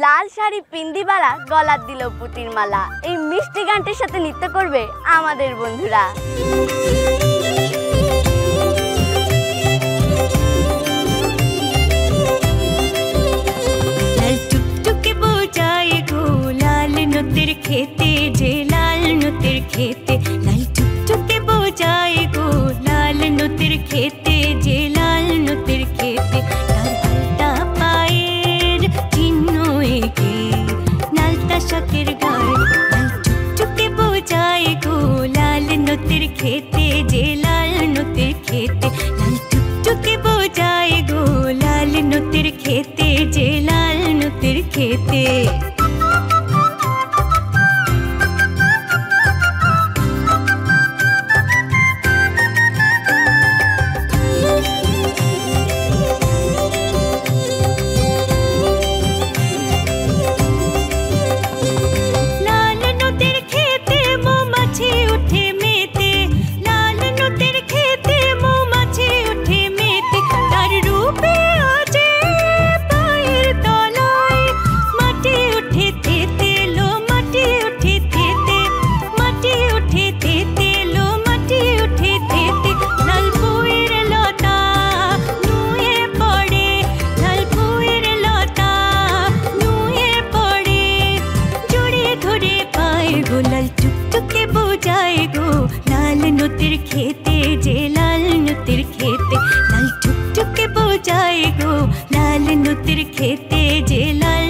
লাল শাড়ি পিন্দিবালা গলার দিল পুতির মালা। এই মিষ্টি গানটির সাথে নৃত্য করবে আমাদের বন্ধুরা। লাল টুকটুকে বোঝায় গো লাল নতের খেতে, যে লাল নতের খেতে। লাল টুকটুকে বোঝায় গো লাল নতের খেতে, যে লাল নতের খেতে। তার আলতা পায়ের চিহ্ন এঁকে নালতা শাকের গায়ে। লাল টুকটুকে বোঝায় গো লাল নতের খেতে, যে লাল নতের খেতে। লাল টুকটুকে বোঝায় গো লাল নতের খেতে, যে লাল নতের খেতে। লাল টুকটুকে বোঝায় গো লাল নতের খেতে, যে লাল নতের খেতে। লাল টুকটুকে বোঝায় গো লাল নতের খেতে, যে লাল